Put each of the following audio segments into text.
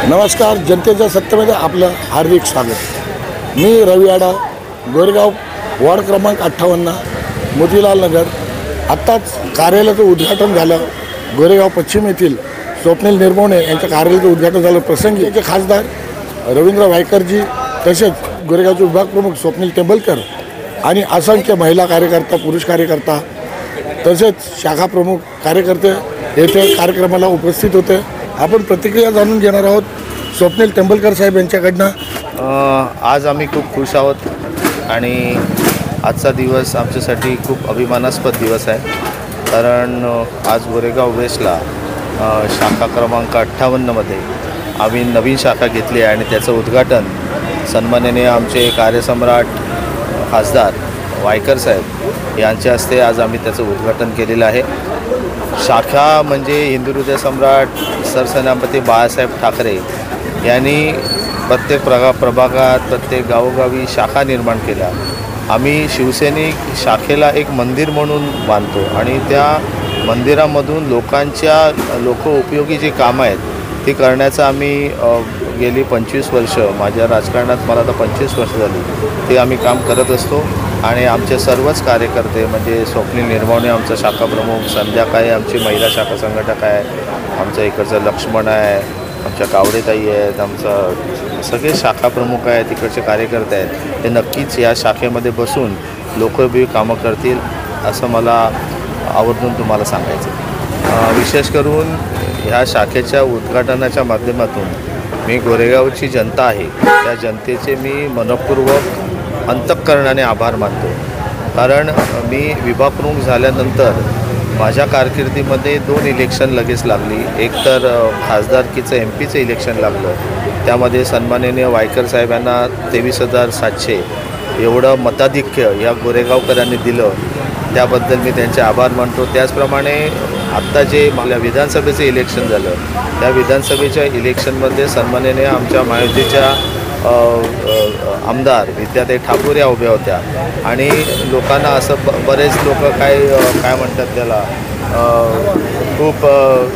नमस्कार, जनतेच्या सत्तेमध्ये आपलं हार्दिक स्वागत। मी रवी आडा, गोरेगाव वॉर्ड क्रमांक 58 मोतीलाल नगर। आत्ताच कार्यालयाचं उद्घाटन झालं। गोरेगाव पश्चिम येथील स्वप्नील निर्मोणे यांच्या कार्यालयाचं उद्घाटन झालं। प्रसंगी यांचे खासदार रवींद्र वायकरजी, तसेच गोरेगावचे विभाग प्रमुख स्वप्नील टेंबलकर आणि असंख्य महिला कार्यकर्ता, पुरुष कार्यकर्ता, तसेच शाखा प्रमुख कार्यकर्ते येथे कार्यक्रमाला उपस्थित होते। आपण प्रतिक्रिया जाणून घेणार आहोत स्वप्नील टेंबलकर साहेब यांच्याकडनं। आज आम्ही खूप खुश आहोत आणि आजचा दिवस आमच्यासाठी खूप अभिमानास्पद दिवस आहे, कारण आज गोरेगाव वेस्टला शाखा क्रमांक 58मध्ये आम्ही नवीन शाखा घेतली आहे आणि त्याचं उद्घाटन सन्माननीय आमचे कार्यसम्राट खासदार वायकर साहेब यांच्या हस्ते आज आम्ही त्याचं उद्घाटन केलेलं आहे। शाखा म्हणजे हिंदुहृदय सम्राट सरसेनापती बाळासाहेब ठाकरे यांनी प्रत्येक प्रभागात, प्रत्येक गावोगावी शाखा निर्माण केल्या। आम्ही शिवसैनिक शाखेला एक मंदिर म्हणून मानतो आणि त्या मंदिरामधून लोक उपयोगी जी कामं आहेत ती करण्याचं आम्ही गेली 25 वर्ष, माझ्या राजकारणात मला आता 25 वर्ष झाली, ते आम्ही काम करत असतो। आणि आमचे सर्वच कार्यकर्ते म्हणजे स्वप्नील निर्मोणे आमचा शाखा प्रमुख, संध्याकाळी आमची महिला शाखा संघटक आहे, आमचं इकडचं लक्ष्मण आहे, आमच्या कावडेताई आहेत, आमचा सगळे शाखा प्रमुख आहेत, तिकडचे कार्यकर्ते आहेत, ते नक्कीच या शाखेमध्ये बसून लोकोपयोगी कामं करतील असं मला आवर्जून तुम्हाला सांगायचं। विशेष करून ह्या शाखेच्या उद्घाटनाच्या माध्यमातून मी गोरेगावची जनता आहे त्या जनतेचे मी मनपूर्वक अंतःकरणाने आभार मानतो, कारण मी विभाग प्रमुख झाल्यानंतर माझ्या कारकिर्दीमध्ये 2 इलेक्शन लगेच लागली। एक तर खासदारकीचं MPचं इलेक्शन लागलं, त्यामध्ये सन्माननीय वायकर साहेबांना 23,700 एवढं मताधिक्य या गोरेगावकरांनी दिलं, त्याबद्दल मी त्यांचे आभार मानतो। त्याचप्रमाणे आत्ता जे मला विधानसभेचं इलेक्शन झालं, त्या विधानसभेच्या इलेक्शनमध्ये सन्माननीय आमच्या महायुतीच्या आमदार विद्याताई ठाकूर या उभ्या होत्या आणि लोकांना असं बरेच लोक काय म्हणतात त्याला खूप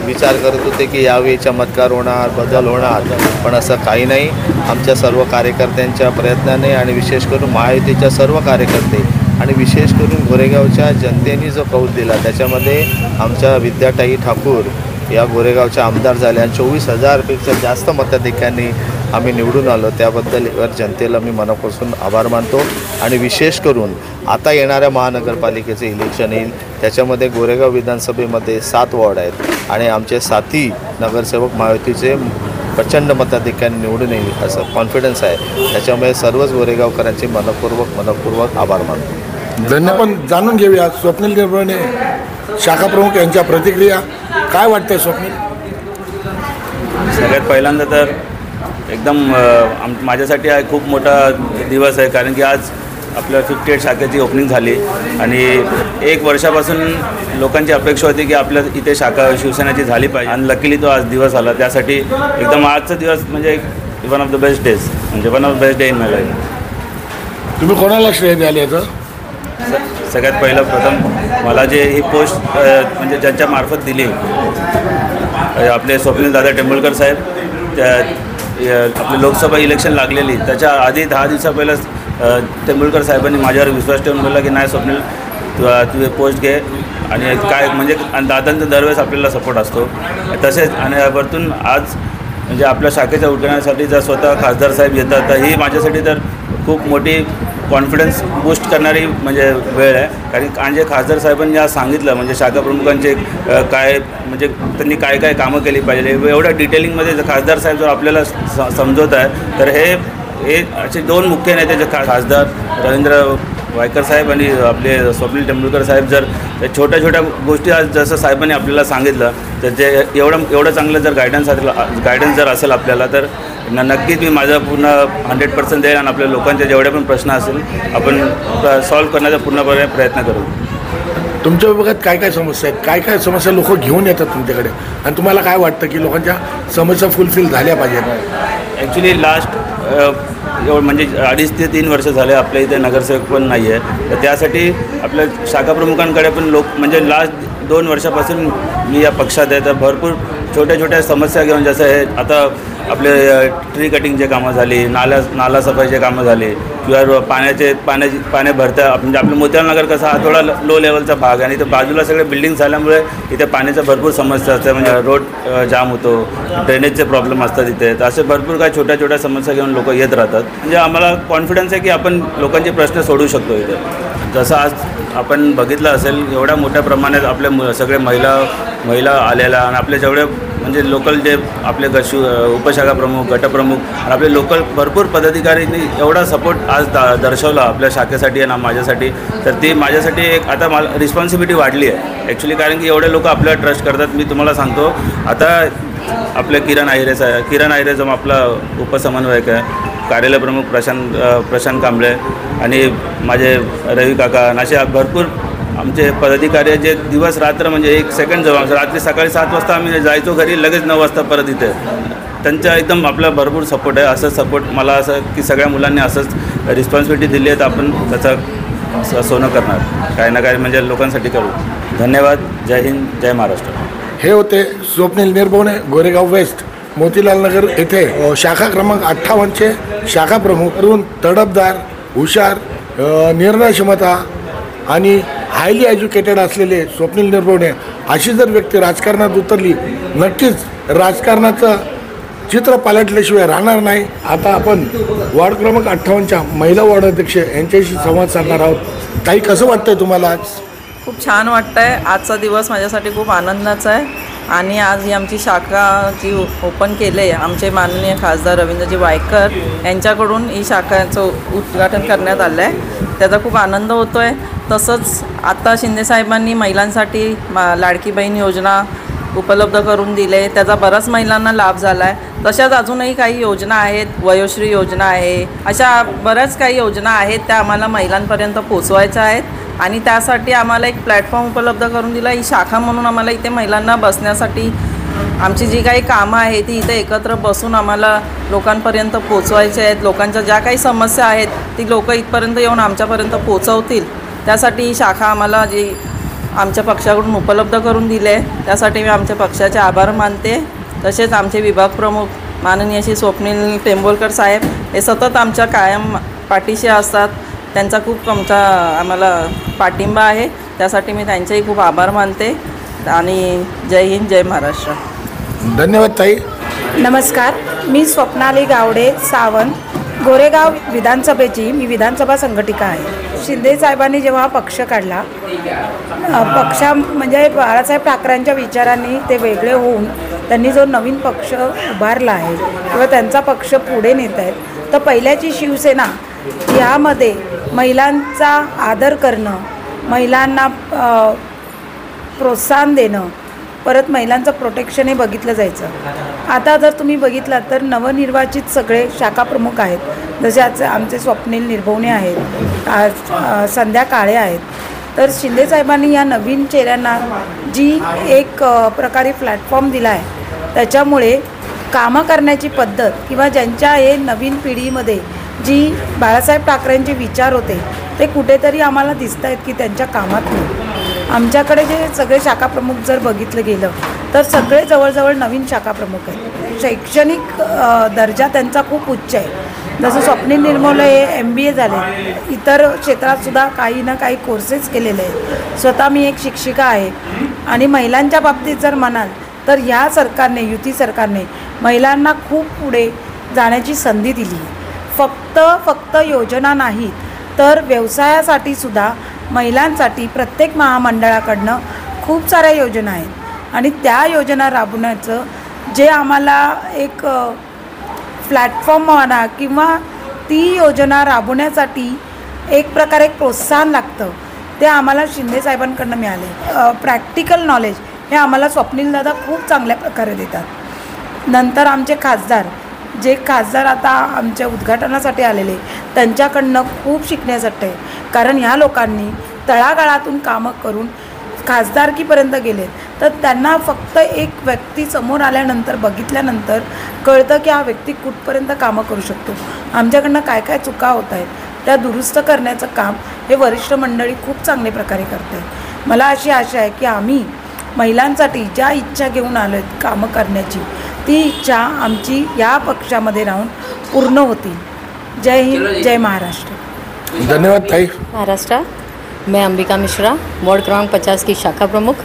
विचार करत होते की यावेळी चमत्कार होणार, बदल होणार, पण असं काही नाही। आमच्या सर्व कार्यकर्त्यांच्या प्रयत्नाने आणि विशेष करून महायुतीच्या सर्व कार्यकर्ते आणि विशेष करून गोरेगावच्या जनतेने जो कौल दिला त्याच्यामध्ये आमच्या विद्याताई ठाकूर या गोरेगावच्या आमदार झाल्या आणि 24,000पेक्षा जास्त मताधिक्यांनी आम्ही निवडून आलो, त्याबद्दल जनतेला मी मनापासून आभार मानतो। आणि विशेष करून आता येणाऱ्या महानगरपालिकेचे इलेक्शन येईल, त्याच्यामध्ये गोरेगाव विधानसभेमध्ये 7 वॉर्ड आहेत आणि आमचे 7ही नगरसेवक महायुतीचे प्रचंड मताधिक्याने निवडून येईल असं कॉन्फिडन्स आहे। त्याच्यामुळे सर्वच गोरेगावकरांचे मनपूर्वक आभार मानतो। धन्यवाद। जाणून घेऊया स्वप्नील निर्मोणे शाखा प्रमुख यांच्या प्रतिक्रिया। काय वाटतंय स्वप्नील? सगळ्यात पहिल्यांदा तर एकदम माझ्यासाठी हा खूप मोठा दिवस आहे, कारण की आज आपल्या 58 शाखेची ओपनिंग झाली आणि 1 वर्षापासून लोकांची अपेक्षा होती की आपल्या इथे शाखा शिवसेनेची झाली पाहिजे आणि लकीली तो आज दिवस आला। त्यासाठी एकदम आजचा दिवस म्हणजे one of the best days, म्हणजे one of the best day in my life. तुम्ही कोणाला श्रेय द्याल याचं? सगळ्यात पहिलं प्रथम मला जे ही पोस्ट म्हणजे ज्यांच्या मार्फत दिली आपले स्वप्नील दादा टेंबलकर साहेब, त्या आपले लोकसभा इलेक्शन लागलेली त्याच्या आधी 10 दिवसा पहिलंच टेंबुलकर साहेबांनी माझ्यावर विश्वास ठेवून बोलला की नाही स्वप्नील तू पोस्ट घे आणि काय म्हणजे दादांचा दरवेळेस आपल्याला सपोर्ट असतो तसेच। आणि वरतून आज म्हणजे आपल्या शाखेच्या उद्घाटनासाठी जर स्वतः खासदार साहेब येतात तर ही माझ्यासाठी तर खूप मोठी कॉन्फिडन्स बूस्ट करणारी म्हणजे वेळ आहे, कारण आणि खासदार साहेबांनी आज सांगितलं म्हणजे शाखा प्रमुखांचे काय म्हणजे त्यांनी काय काय कामं केली पाहिजे एवढ्या डिटेलिंगमध्ये खासदार साहेब जर आपल्याला समजवत आहे, तर हे असे 2 मुख्य नेते जे खासदार रवींद्र वायकर साहेब आणि आपले स्वप्नील टेंबलकर साहेब जर छोट्या छोट्या गोष्टी आज जसं साहेबांनी आपल्याला सांगितलं तर ते एवढं चांगलं जर गायडन्स जर असेल आपल्याला तर नक्कीच मी माझा पूर्ण 100% देईल आणि आपल्या लोकांचे जेवढे पण प्रश्न असेल आपण सॉल्व्ह करण्याचा पूर्णपणे प्रयत्न करू। तुमच्या विभागात काय काय समस्या आहेत, काय समस्या लोक घेऊन येतात तुमच्याकडे आणि तुम्हाला काय वाटतं की लोकांच्या समस्या फुलफिल झाल्या पाहिजेत? ॲक्च्युली लास्ट म्हणजे 2.5 ते 3 वर्ष झाले आपल्या इथे नगरसेवक पण नाही आहे, तर त्यासाठी आपल्या शाखा प्रमुखांकडे पण लोक म्हणजे लास्ट 2 वर्षापासून मी या पक्षात आहे, तर भरपूर छोट्या छोट्या समस्या घेऊन, जसं हे आता आपले ट्री कटिंगचे कामं झाली, नाला सफाईचे कामं झाले, किंवा पाणी भरतं. म्हणजे आपलं मोतीलाल कसं हा थोडा लो लेवलचा भाग आहे आणि इथं बाजूला सगळे बिल्डिंग झाल्यामुळे इथे पाण्याचा भरपूर समस्या असते. म्हणजे रोड जाम होतो, ड्रेनेजचे प्रॉब्लेम असतात इथे. तर असे भरपूर काही छोट्या छोट्या समस्या घेऊन लोक येत राहतात. म्हणजे आम्हाला कॉन्फिडन्स आहे की आपण लोकांचे प्रश्न सोडवू शकतो इथे. जसं आज आपण बघितलं असेल, एवढ्या मोठ्या प्रमाणात आपले सगळे महिला आलेल्या, आणि आपले जेवढे म्हणजे लोकल जे आपले उपशाखा प्रमुख, गटप्रमुख आणि आपले लोकल भरपूर पदाधिकाऱ्यांनी एवढा सपोर्ट आज दर्शवला आपल्या शाखेसाठी आणि माझ्यासाठी. तर ती माझ्यासाठी एक आता मला रिस्पॉन्सिबिलिटी वाढली आहे ॲक्च्युली, कारण की एवढे लोक आपल्याला ट्रस्ट करतात. मी तुम्हाला सांगतो, आता आपले किरण आहिरे जो आपला उपसमन्वयक आहे, कार्यालय प्रमुख प्रशांत कांबळे, आणि माझे रवी काका, असे भरपूर आमचे पदाधिकारी जे दिवस रात्र म्हणजे एक सेकंड जवळ, रात्री सकाळी 7 वाजता आम्ही जायचो घरी, लगेच 9 वाजता परत इथे. त्यांचा एकदम आपला भरपूर सपोर्ट आहे. असं सपोर्ट मला असं की सगळ्या मुलांनी असंच रिस्पॉन्सिबिलिटी दिली आहे, तर आपण त्याचं सोनं करणार, काही ना काही म्हणजे लोकांसाठी करू. धन्यवाद. जय हिंद, जय महाराष्ट्र. हे होते स्वप्नील निर्भवणे, गोरेगाव वेस्ट, मोतीलाल नगर येथे शाखा क्रमांक 58चे शाखा प्रमुख. करून तडफदार, हुशार, निर्णय क्षमता आणि हायली एज्युकेटेड असलेले स्वप्नील निर्भवणे अशी जर व्यक्ती राजकारणात उतरली, नक्कीच राजकारणाचं चित्र पालटल्याशिवाय राहणार नाही. आता आपण वॉर्ड क्रमांक 58च्या महिला वॉर्ड अध्यक्ष यांच्याशी संवाद साधणार आहोत. ताई, कसं वाटतंय तुम्हाला आज? खूप छान वाटतं आहे. आजचा दिवस माझ्यासाठी खूप आनंदाचा आहे. आणि आज ही आमची शाखा जी ओपन केली आहे, आमचे माननीय खासदार रवींद्रजी वायकर यांच्याकडून ही शाखाचं उद्घाटन करण्यात आलं आहे. त्याचा खूप आनंद होतो आहे. तसंच आता शिंदेसाहेबांनी महिलांसाठी लाडकी बहीण योजना उपलब्ध करून दिले, त्याचा बऱ्याच महिलांना लाभ झाला आहे. तशाच अजूनही काही योजना आहेत, वयोश्री योजना आहे, अशा बऱ्याच काही योजना आहेत, त्या आम्हाला महिलांपर्यंत पोचवायच्या आहेत. आणि त्यासाठी आम्हाला एक प्लॅटफॉर्म उपलब्ध करून दिला. ही शाखा म्हणून आम्हाला इथे महिलांना बसण्यासाठी आमची जी काही कामं आहेत ती इथे एकत्र बसून आम्हाला लोकांपर्यंत पोचवायचे आहेत. लोकांच्या ज्या काही समस्या आहेत ती लोक इथपर्यंत येऊन आमच्यापर्यंत पोचवतील, त्यासाठी ही शाखा आम्हाला जी आमच्या पक्षाकडून उपलब्ध करून दिली आहे, त्यासाठी मी आमच्या पक्षाचे आभार मानते. तसेच आमचे विभाग प्रमुख माननीय श्री स्वप्नील टेंबोलकर साहेब हे सतत आमच्या कायम पाठीशी असतात. त्यांचा खूप आम्हाला पाठिंबा आहे, त्यासाठी मी त्यांचेही खूप आभार मानते. आणि जय हिंद, जय महाराष्ट्र. धन्यवाद ताई. नमस्कार, मी स्वप्नाली गावडे सावंत, गोरेगाव विधानसभेची मी विधानसभा संघटिका आहे. शिंदेसाहेबांनी जेव्हा पक्ष काढला, म्हणजे बाळासाहेब ठाकरेंच्या विचारांनी ते वेगळे होऊन त्यांनी जो नवीन पक्ष उभारला आहे किंवा त्यांचा पक्ष पुढे नेत आहेत, तर पहिल्याची शिवसेना यामध्ये महिलांचा आदर करणं, महिलांना प्रोत्साहन देणं, परत महिलांचं प्रोटेक्शन हे बघितलं जायचं. आता जर तुम्ही बघितलात तर नवनिर्वाचित सगळे शाखा प्रमुख आहेत, जसे आज आमचे स्वप्नील निर्भवणे आहेत, संध्या काळे आहेत. तर शिंदेसाहेबांनी या नवीन चेहऱ्यांना जी एक प्रकारे प्लॅटफॉर्म दिला आहे, त्याच्यामुळे कामं करण्याची पद्धत किंवा ज्यांच्या हे नवीन पिढीमध्ये जी बाळासाहेब ठाकरेंचे विचार होते ते कुठेतरी आम्हाला दिसत आहेत की त्यांच्या कामात नाही. आमच्याकडे जे सगळे शाखा प्रमुख जर बघितलं गेलं तर सगळे जवळजवळ नवीन शाखा प्रमुख आहेत. शैक्षणिक दर्जा त्यांचा खूप उच्च आहे. जसं स्वप्नील निर्मवणे हे MBA झाले, इतर क्षेत्रातसुद्धा काही ना काही कोर्सेस केलेले आहेत. स्वतः मी एक शिक्षिका आहे. आणि महिलांच्या बाबतीत जर म्हणाल तर ह्या सरकारने, युती सरकारने महिलांना खूप पुढे जाण्याची संधी दिली. फक्त योजना नाहीत तर व्यवसायासाठी सुद्धा महिलांसाठी प्रत्येक महामंडळाकडनं खूप साऱ्या योजना आहेत. आणि त्या योजना राबवण्याचं जे आम्हाला एक प्लॅटफॉर्म म्हणा किंवा ती योजना राबवण्यासाठी एक प्रकारे प्रोत्साहन लागतं, ते आम्हाला शिंदेसाहेबांकडनं मिळाले. प्रॅक्टिकल नॉलेज हे आम्हाला स्वप्नीलदादा खूप चांगल्या प्रकारे देतात. नंतर आमचे खासदार आता आमच्या उद्घाटनासाठी आलेले, त्यांच्याकडनं खूप शिकण्यासाठी आहे. कारण ह्या लोकांनी तळागाळातून कामं करून खासदारकीपर्यंत गेले, तर त्यांना फक्त एक व्यक्ती समोर आल्यानंतर बघितल्यानंतर कळतं की हा व्यक्ती कुठपर्यंत कामं करू शकतो. आमच्याकडनं काय काय चुका होत आहेत त्या दुरुस्त करण्याचं काम हे वरिष्ठ मंडळी खूप चांगल्या प्रकारे करत आहेत. मला अशी आशा आहे की आम्ही महिलांसाठी ज्या इच्छा घेऊन आलो आहेत कामं करण्याची, ती इच्छा आमची या पक्षामध्ये राहून पूर्ण होती. जय हिंद, जय महाराष्ट्र. धन्यवाद ताई. महाराष्ट्र, मैं अंबिका मिश्रा, वार्ड क्रमांक 50 की शाखा प्रमुख.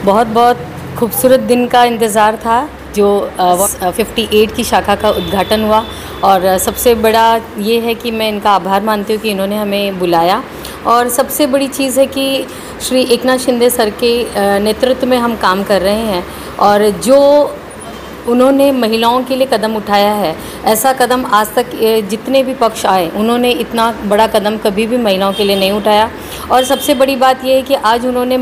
बहुत बहुत खूबसूरत दिन का इंतज़ार था जो 58 की शाखा का उद्घाटन हुआ, और सबसे बड़ा ये है कि मैं इनका आभार मानती हूँ कि इन्होंने हमें बुलाया. और सबसे बड़ी चीज़ है कि श्री एकनाथ शिंदे सर के नेतृत्व में हम काम कर रहे हैं, और जो उन्होंने महिलाओं के लिए कदम उठाया है, ऐसा कदम आज तक जितने भी पक्ष आए उन्होंने इतना बड़ा कदम कभी भी महिलाओं के लिए नहीं उठाया. और सबसे बड़ी बात यह है कि आज उन्होंने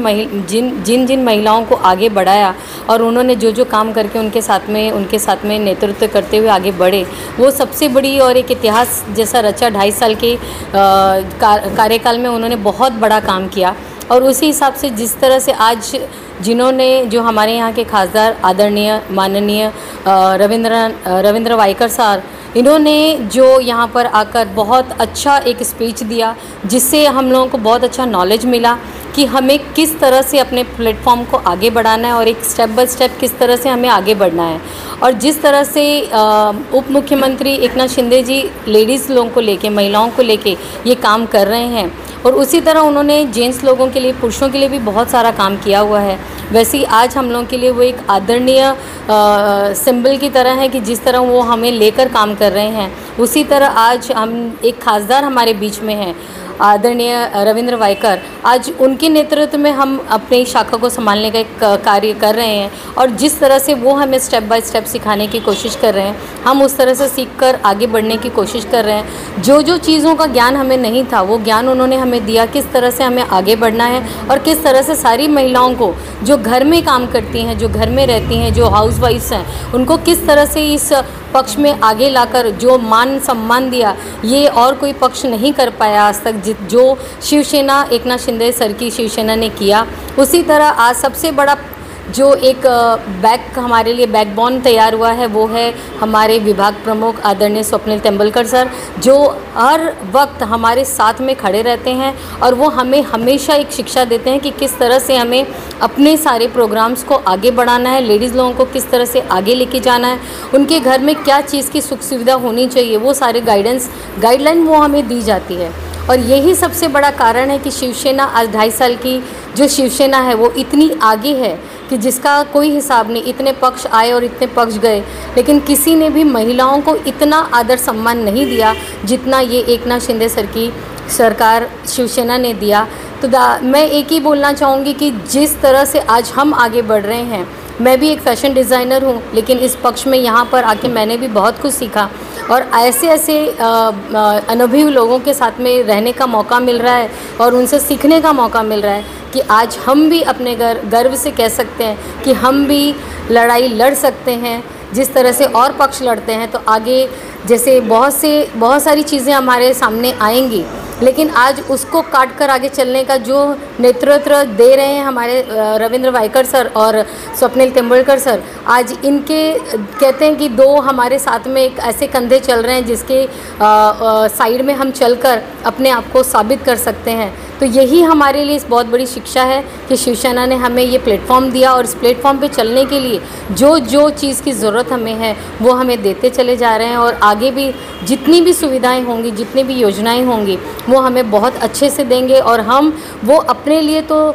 जिन महिलाओं को आगे बढ़ाया और उन्होंने जो काम करके उनके साथ में नेतृत्व करते हुए आगे बढ़े, वो सबसे बड़ी और एक इतिहास जैसा रचा. 2.5 साल के कार्यकाल में उन्होंने बहुत बड़ा काम किया. और उसी हिसाब से जिस तरह से आज जो हमारे यहाँ के खासदार आदरणीय माननीय रविंद्र वायकर सर, इन्होंने जो यहाँ पर आकर बहुत अच्छा एक स्पीच दिया, जिससे हम लोगों को बहुत अच्छा नॉलेज मिला कि हमें किस तरह से अपने प्लेटफॉर्म को आगे बढ़ाना है और एक स्टेप बाय स्टेप किस तरह से हमें आगे बढ़ना है. और जिस तरह से उप मुख्यमंत्री एकनाथ शिंदे जी लेडीज़ लोगों को लेके, महिलाओं को लेके ये काम कर रहे हैं, और उसी तरह उन्होंने जेंट्स लोगों के लिए, पुरुषों के लिए भी बहुत सारा काम किया हुआ है. वैसे ही आज हम लोगों के लिए वो एक आदरणीय सिंबल की तरह है कि जिस तरह वो हमें लेकर काम कर रहे हैं, उसी तरह आज हम एक खासदार हमारे बीच में हैं आदरणीय रविंद्र वायकर. आज उनके नेतृत्व में हम अपनी शाखा को संभालने का एक कार्य कर रहे हैं, और जिस तरह से वो हमें स्टेप बाय स्टेप सिखाने की कोशिश कर रहे हैं, हम उस तरह से सीखकर आगे बढ़ने की कोशिश कर रहे हैं. जो चीज़ों का ज्ञान हमें नहीं था, वो ज्ञान उन्होंने हमें दिया, किस तरह से हमें आगे बढ़ना है, और किस तरह से सारी महिलाओं को जो घर में काम करती हैं, जो घर में रहती हैं, जो हाउसवाइफ्स हैं, उनको किस तरह से इस पक्ष में आगे लाकर जो मान सम्मान दिया, ये और कोई पक्ष नहीं कर पाया आज तक. जो शिवसेना, एकनाथ शिंदे सर की शिवसेना ने किया, उसी तरह आज सबसे बड़ा जो एक हमारे लिए बैकबोन तैयार हुआ है, वो है हमारे विभाग प्रमुख आदरणीय स्वप्निल तेंदुलकर सर, जो हर वक्त हमारे साथ में खड़े रहते हैं, और वो हमें हमेशा एक शिक्षा देते हैं कि किस तरह से हमें अपने सारे प्रोग्राम्स को आगे बढ़ाना है, लेडीज़ लोगों को किस तरह से आगे लेके जाना है, उनके घर में क्या चीज़ की सुख सुविधा होनी चाहिए, वो सारे गाइडलाइन वो हमें दी जाती है. और यही सबसे बड़ा कारण है कि शिवसेना आज 2.5 साल की जो शिवसेना है वो इतनी आगे है कि जिसका कोई हिसाब नहीं. इतने पक्ष आए और इतने पक्ष गए, लेकिन किसी ने भी महिलाओं को इतना आदर सम्मान नहीं दिया जितना ये एकनाथ शिंदे सर की सरकार शिवसेना ने दिया. तो मैं एक ही बोलना चाहूँगी कि जिस तरह से आज हम आगे बढ़ रहे हैं, मैं भी एक फ़ैशन डिज़ाइनर हूँ, लेकिन इस पक्ष में यहाँ पर आके मैंने भी बहुत कुछ सीखा, और ऐसे अनुभवी लोगों के साथ में रहने का मौका मिल रहा है और उनसे सीखने का मौका मिल रहा है कि आज हम भी अपने गर्व से कह सकते हैं कि हम भी लड़ाई लड़ सकते हैं. जिस तरह से और पक्ष लड़ते हैं, तो आगे जैसे बहुत सारी चीज़ें हमारे सामने आएंगी, लेकिन आज उसको काट कर आगे चलने का जो नेतृत्व दे रहे हैं हमारे रविंद्र वायकर सर और स्वप्निल तेंदुलकर सर, आज इनके कहते हैं कि 2 हमारे साथ में एक ऐसे कंधे चल रहे हैं जिसके साइड में हम चलकर अपने आप को साबित कर सकते हैं. तो यही हमारे लिए इस बहुत बड़ी शिक्षा है कि शिवसेना ने हमें ये प्लेटफॉर्म दिया, और इस प्लेटफॉर्म पे चलने के लिए जो चीज़ की ज़रूरत हमें है वो हमें देते चले जा रहे हैं, और आगे भी जितनी भी सुविधाएं होंगी, जितनी भी योजनाएं होंगी, वो हमें बहुत अच्छे से देंगे. और हम वो अपने लिए तो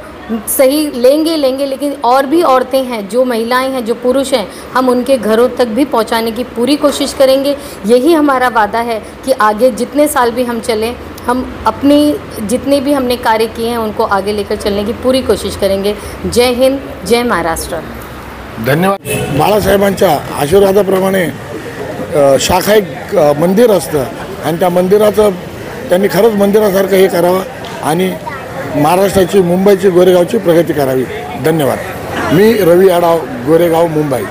सही लेंगे, लेकिन और भी औरतें हैं, जो महिलाएं हैं, जो पुरुष हैं, हम उनके घरों तक भी पहुंचाने की पूरी कोशिश करेंगे. यही हमारा वादा है कि आगे जितने साल भी हम चलें, हम अपनी जितने भी हमने कार्य किए हैं उनको आगे लेकर चलने की पूरी कोशिश करेंगे. जय हिंद, जय महाराष्ट्र. धन्यवाद. बाळासाहेबांच्या आशीर्वादाप्रमाणे शाखा एक मंदिर असतं, आणि त्या मंदिराचं त्यांनी खरंच मंदिरासारखं हे करावं आणि महाराष्ट्राची, मुंबईची, गोरेगावची प्रगती करावी. धन्यवाद. मी रवी आडाव, गोरेगाव, मुंबई.